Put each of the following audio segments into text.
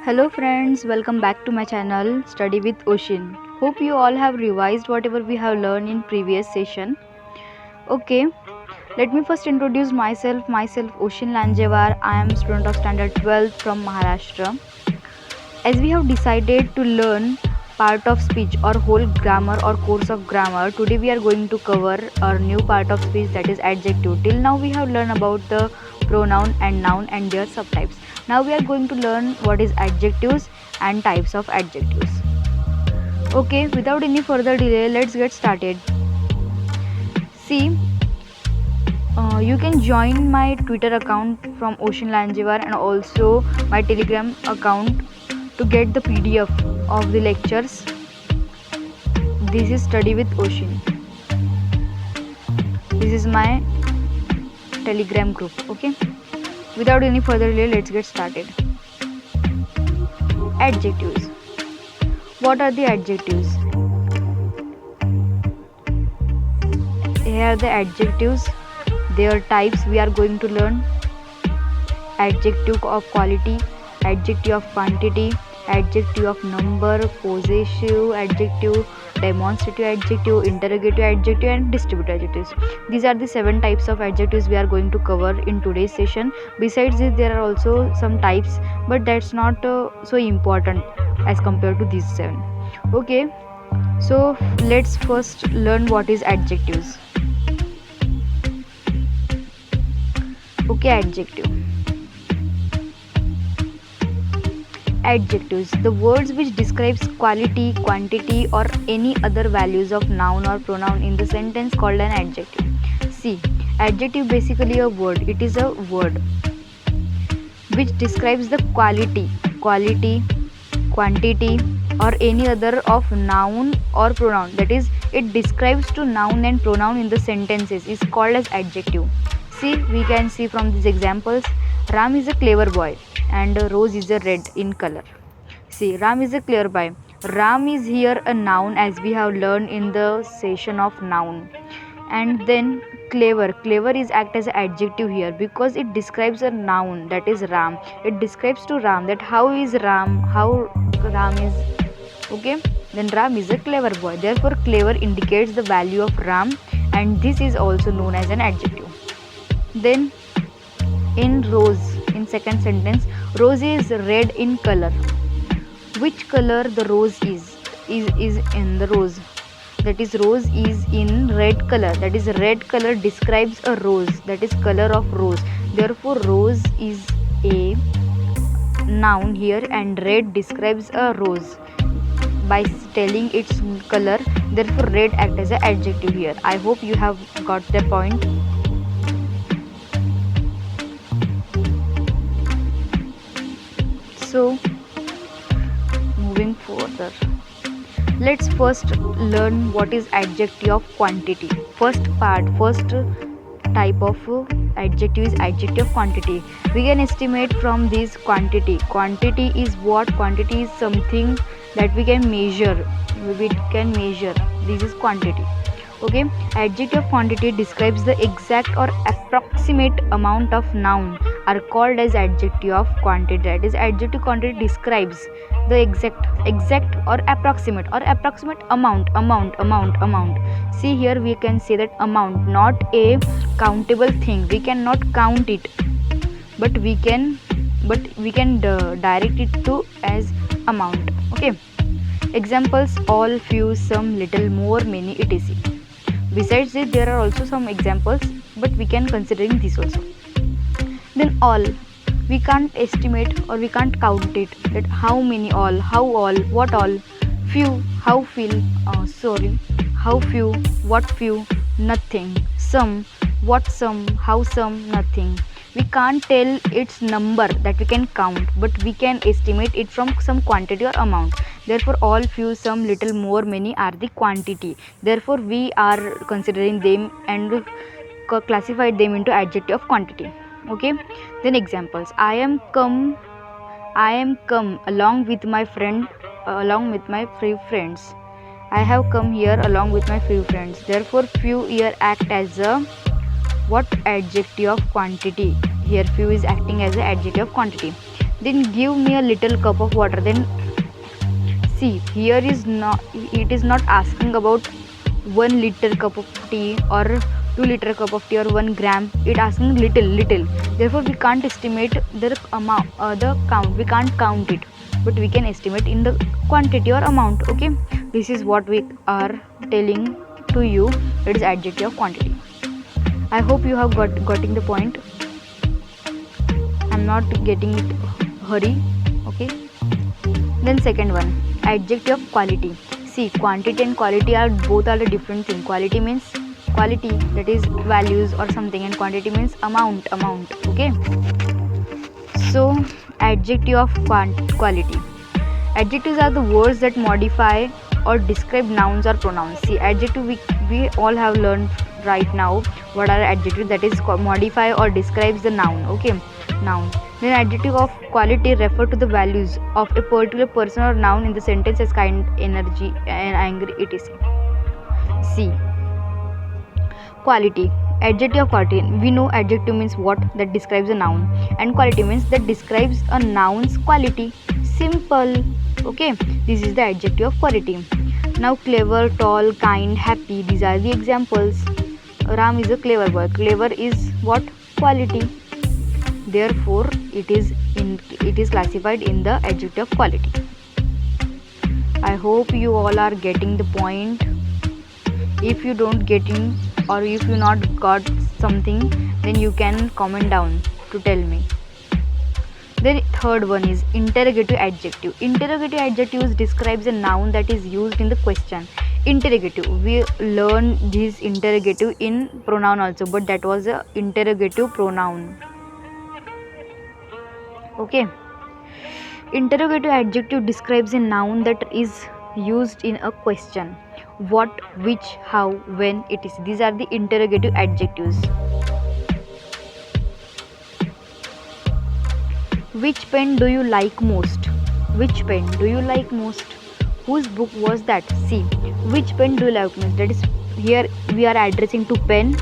Hello friends, welcome back to my channel Study with Ocean. Hope you all have revised whatever we have learned in previous session. Okay, let me first introduce myself. Myself Ocean Lanjevar. I am student of standard 12 from Maharashtra. As we have decided to learn part of speech or whole grammar or course of grammar, today we are going to cover a new part of speech, that is adjective. Till now we have learned about the pronoun and noun and their subtypes. Now we are going to learn what is adjectives and types of adjectives. Okay, without any further delay, let's get started. See, you can join my Twitter account from Ocean Lanjevar and also my Telegram account to get the PDF of the lectures. This is Study with Ocean. This is my Telegram group. Okay, without any further delay, let's get started. Adjectives. What are the adjectives? Here are the adjectives. Their types we are going to learn. Adjective of quality, adjective of quantity, adjective of number, possessive adjective, demonstrative adjective, interrogative adjective, and distributive adjectives. These are the 7 types of adjectives we are going to cover in today's session. Besides this, there are also some types, but that's not so important as compared to these 7. Okay, so let's first learn what is adjectives. Okay, adjectives, the words which describes quality, quantity, or any other values of noun or pronoun in the sentence called an adjective. See, adjective basically a word. It is a word which describes the quality, quantity, or any other of noun or pronoun. That is, it describes to noun and pronoun in the sentences is called as adjective. See, we can see from these examples, Ram is a clever boy and Rose is a red in color. See, Ram is a clever boy. Ram is here a noun as we have learned in the session of noun. And then clever is act as an adjective here because it describes a noun, that is Ram. It describes to Ram that how is Ram, how Ram is. Okay, then Ram is a clever boy. Therefore, clever indicates the value of Ram, and this is also known as an adjective. Then in Rose, in second sentence, Rose is red in color. Which color the rose is in the rose? That is, rose is in red color. That is, red color describes a rose, that is color of rose. Therefore, rose is a noun here and red describes a rose by telling its color. Therefore, red acts as an adjective here. I hope you have got the point. So, moving further, let's first learn what is adjective of quantity. First type of adjective is adjective of quantity. We can estimate from this quantity. Quantity is what? Quantity is something that we can measure. This is quantity. Okay, adjective of quantity describes the exact or approximate amount of noun are called as adjective of quantity. That is, adjective quantity describes the exact or approximate amount. See, here we can say that amount, not a countable thing. We cannot count it, but we can direct it to as amount. Okay, examples: all, few, some, little, more, many, etc. Besides this, there are also some examples, but we can considering this also. Then all, we can't estimate or we can't count it, that how many all, how all, what all. Few, how few, what few, nothing. Some, what some, how some, nothing. We can't tell its number that we can count, but we can estimate it from some quantity or amount. Therefore, all, few, some, little, more, many are the quantity. Therefore, we are considering them and classified them into adjective of quantity. Okay, then examples: I am come along with my friend, along with my few friends. I have come here along with my few friends. Therefore, few here act as a what? Adjective of quantity. Here few is acting as an adjective of quantity. Then give me a little cup of water. Then see, here is not, it is not asking about 1 liter cup of tea or 2 liter cup of tea or 1 gram. It asking little. Therefore we can't estimate the amount, the count. We can't count it, but we can estimate in the quantity or amount. Okay, this is what we are telling to you. It is adjective of quantity. I hope you have getting the point. I'm not getting it hurry. Okay, then second one, adjective of quality. See, quantity and quality are both are a different thing. Quality means quality, that is values or something, and quantity means amount. Okay, so adjective of quality. Adjectives are the words that modify or describe nouns or pronouns. See, adjective we all have learned right now what are adjectives, that is modify or describes the noun. Okay, noun. Then adjective of quality refer to the values of a particular person or noun in the sentence as kind, energy and angry, etc. See, quality. Adjective of quality. We know adjective means what, that describes a noun, and quality means that describes a noun's quality. Simple. Okay, this is the adjective of quality. Now clever, tall, kind, happy, these are the examples. Ram is a clever boy. Clever is what? Quality. Therefore it is classified in the adjective of quality. I hope you all are getting the point. If you don't getting, or if you not got something, then you can comment down to tell me. The third one is interrogative adjective. Interrogative adjectives describes a noun that is used in the question. Interrogative, we learn this interrogative in pronoun also, but that was a interrogative pronoun. Okay, interrogative adjective describes a noun that is used in a question. What, which, how, when, it is. These are the interrogative adjectives. Which pen do you like most? Which pen do you like most? Whose book was that? See, which pen do you like most? That is, here we are addressing to pen,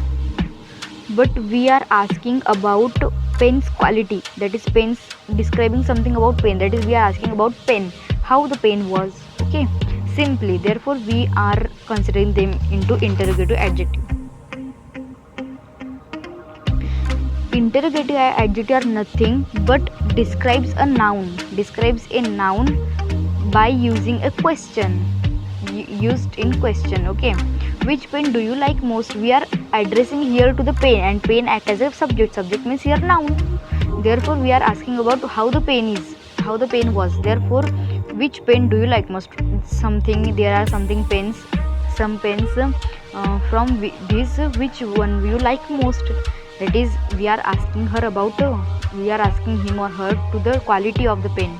but we are asking about pen's quality. That is, pen's describing something about pen. That is, we are asking about pen, how the pen was. Okay, simply. Therefore we are considering them into interrogative adjective. Interrogative adjective are nothing but describes a noun. Describes a noun by using a question, used in question. Okay, which pen do you like most? We are addressing here to the pen, and pen act as a subject. Subject means here noun. Therefore we are asking about how the pen is, how the pen was. Therefore, which pen do you like most? Something, there are something pens, some pens from this, which one you like most? That is, we are asking her about, we are asking him or her to the quality of the pen.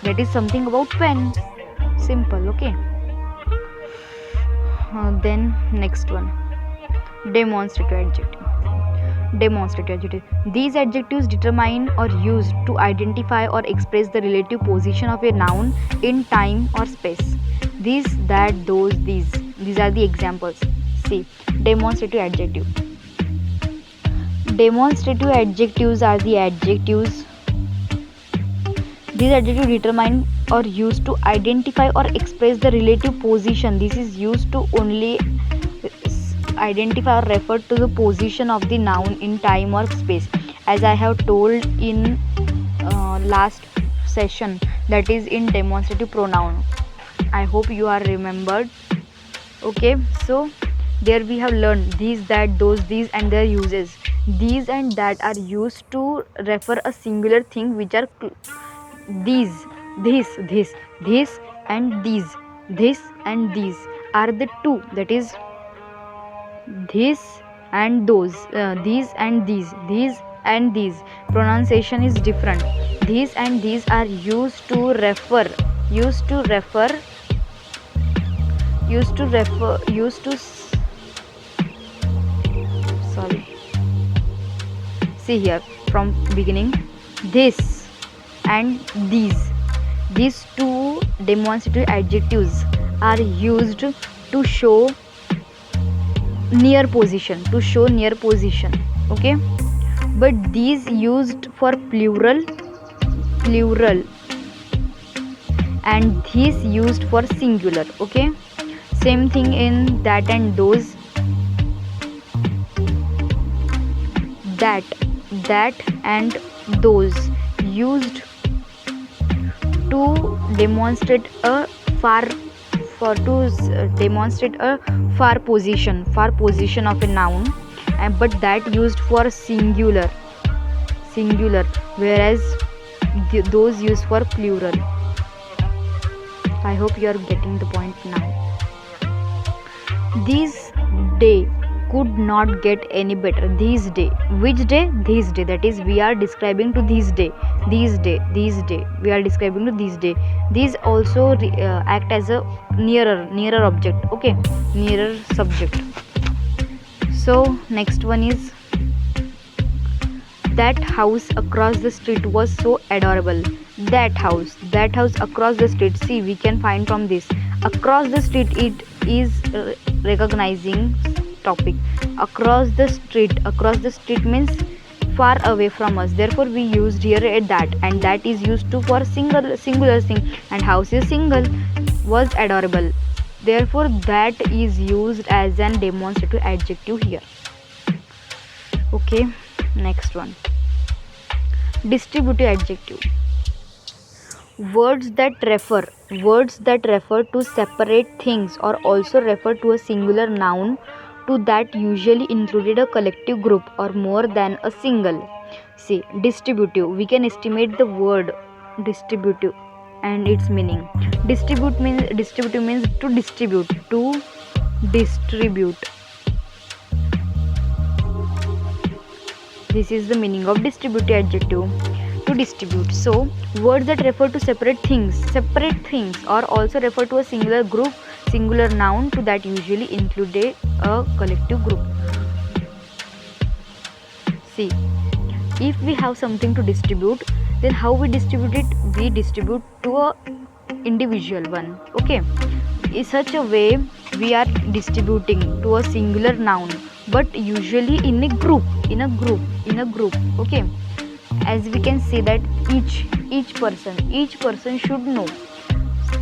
That is something about pen. Simple. Okay, then next one, demonstrative adjective. Demonstrative adjective. These adjectives determine or used to identify or express the relative position of a noun in time or space. These, that, those, these. These are the examples. See, demonstrative adjective. Demonstrative adjectives are the adjectives. These adjectives determine or used to identify or express the relative position. This is used to only identify or refer to the position of the noun in time or space, as I have told in last session, that is in demonstrative pronoun. I hope you are remembered. Okay, so there we have learned these, that, those, these and their uses. These and that are used to refer a singular thing, which are these, this and these. This and these are the two, that is this and those, these and these and these. Pronunciation is different. These and these are used to refer sorry, see here from beginning, this and these two demonstrative adjectives are used to show near position, okay, but these used for plural plural, and these used for singular. Okay, same thing in that and those. That and those used to demonstrate a far demonstrate a far position of a noun, and but that used for singular, whereas those used for plural. I hope you are getting the point now. This day could not get any better. This day, which day? This day, that is we are describing to this day, we are describing to this day. These also act as a nearer object. Okay, nearer subject. So next one is, that house across the street was so adorable. That house across the street. See, we can find from this, across the street, it is recognizing topic. Across the street means far away from us, therefore we used here a that, and that is used to for singular thing, and house is single, was adorable, therefore that is used as an demonstrative adjective here. Okay, next one, distributive adjective. Words that refer to separate things or also refer to a singular noun to that usually included a collective group or more than a single. See, distributive, we can estimate the word distributive and its meaning. Distributive means to distribute, this is the meaning of distributive adjective, to distribute. So words that refer to separate things or also refer to a singular group, singular noun to that usually include a collective group. See, if we have something to distribute, then how we distribute it? We distribute to a individual one. Okay, in such a way we are distributing to a singular noun, but usually in a group. Okay, as we can say that each person should know.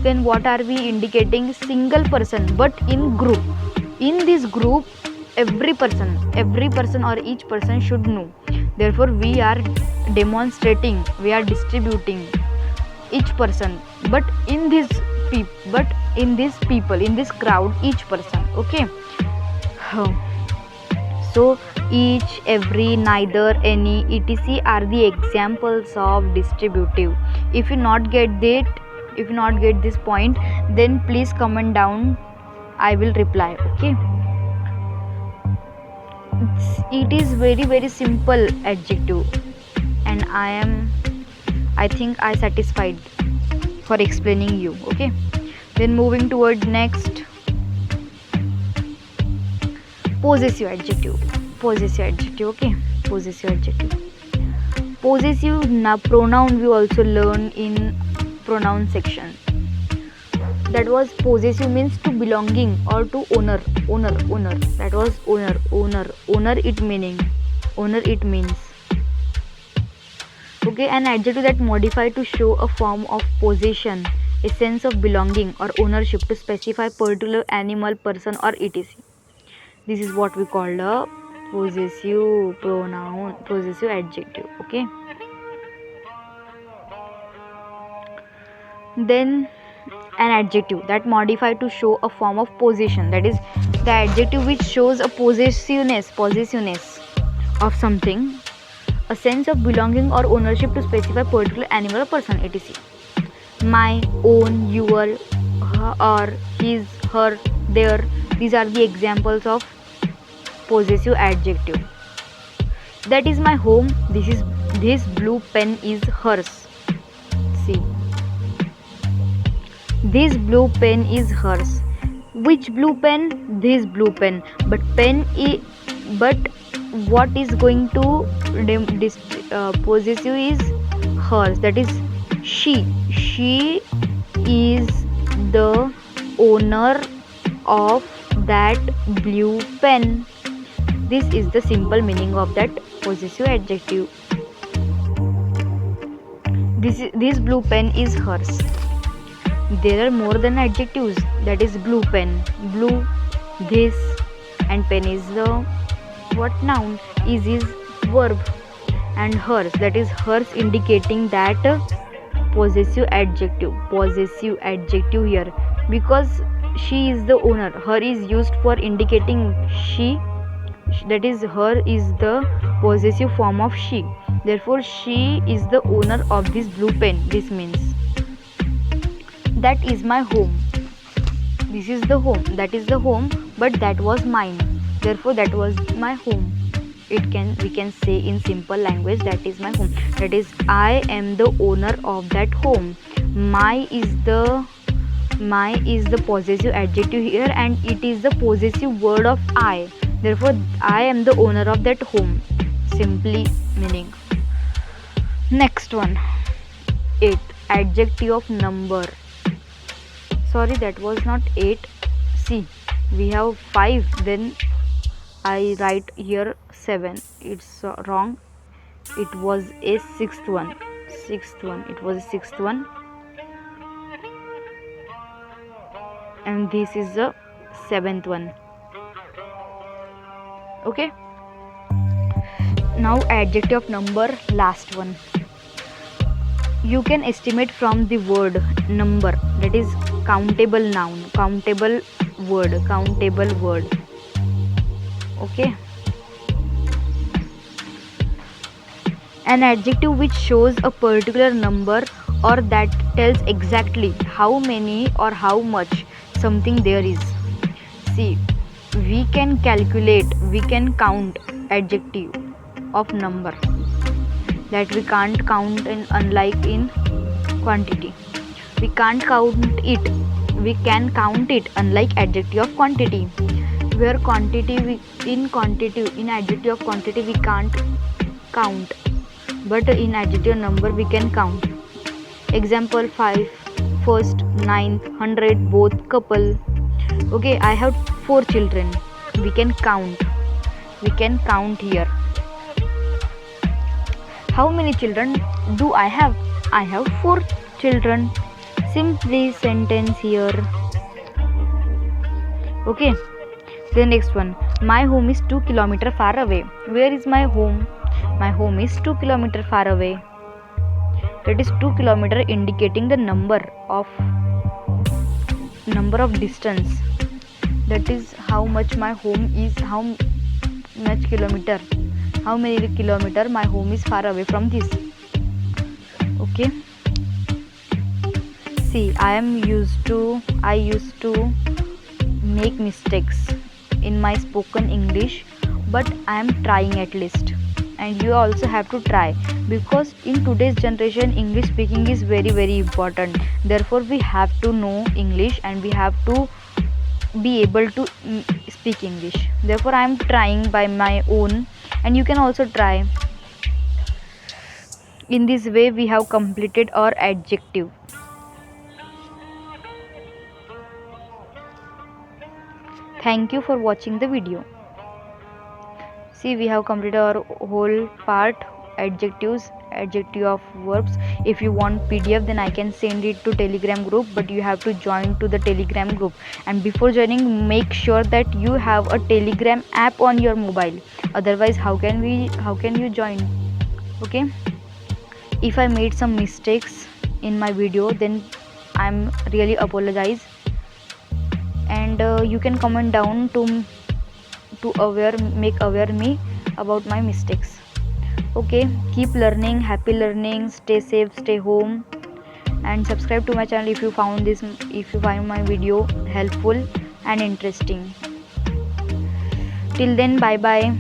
Then what are we indicating? Single person, but in group. In this group, every person or each person should know. Therefore we are demonstrating, we are distributing each person, but in this people, in this crowd, each person. Okay, so each, every, neither, any, etc are the examples of distributive. If you not get this point, then please comment down, I will reply. Okay, it is very simple adjective, and I think I satisfied for explaining you. Okay, then moving toward next, possessive adjective. Okay, possessive adjective. Possessive pronoun we also learn in pronoun section. That was possessive means to belonging or to owner. That was owner it means. Okay, an adjective that modified to show a form of possession, a sense of belonging or ownership to specify particular animal, person or etc. This is what we call a possessive pronoun, possessive adjective. Okay, then an adjective that modified to show a form of possession, that is the adjective which shows a possessiveness of something, a sense of belonging or ownership to specify particular animal or person, etc. My, own, your, or his, her, their, these are the examples of possessive adjective. That is my home, this blue pen is hers. See, this blue pen is hers. Which blue pen? This blue pen. But what is going to possessive is hers. That is she. She is the owner of that blue pen. This is the simple meaning of that possessive adjective. This blue pen is hers. There are more than adjectives, that is blue pen, blue, this, and pen is the what noun, is verb, and hers, that is hers, indicating that possessive adjective here, because she is the owner. Her is used for indicating she, that is her is the possessive form of she. Therefore she is the owner of this blue pen. This means that is my home. This is the home, that is the home, but that was mine. Therefore that was my home. We can say in simple language, that is my home, that is I am the owner of that home. My is the possessive adjective here, and it is the possessive word of I. Therefore I am the owner of that home, simply meaning. Next one, 8, adjective of number. Sorry, that was not 8. See, we have 5, then I write here 7. It's wrong. It was a sixth one. It was a sixth one. And this is the 7th one. Okay. Now adjective of number, last one. You can estimate from the word number, that is countable noun, countable word. Okay. An adjective which shows a particular number or that tells exactly how many or how much something there is. See, we can calculate, we can count adjective of number, that we can't count in, unlike in quantity. We can't count it, we can count it, unlike adjective of quantity, where quantity in adjective of quantity we can't count, but in adjective number we can count. Example 5, first, 9th, 100, both, couple. Okay, I have 4 children. We can count here. How many children do I have? I have 4 children. Simply sentence here. Okay. The next one. My home is 2 kilometers far away. Where is my home? My home is 2 kilometers far away. That is 2 kilometers, indicating the number of distance. That is how much my home is, how much kilometer, how many kilometer my home is far away from this. Okay. See, I used to make mistakes in my spoken English, but I am trying at least, and you also have to try, because in today's generation English speaking is very, very important. Therefore we have to know English and we have to be able to speak English. Therefore I am trying by my own, and you can also try. In this way we have completed our adjective. Thank you for watching the video. See, we have completed our whole part, adjectives, adjective of verbs. If you want PDF, then I can send it to Telegram group, but you have to join to the Telegram group. And before joining, make sure that you have a Telegram app on your mobile. Otherwise, how can you join? Okay. If I made some mistakes in my video, then I'm really apologize. And you can comment down to make aware me about my mistakes. Okay, keep learning, happy learning, stay safe, stay home, and subscribe to my channel if you find my video helpful and interesting. Till then, bye bye.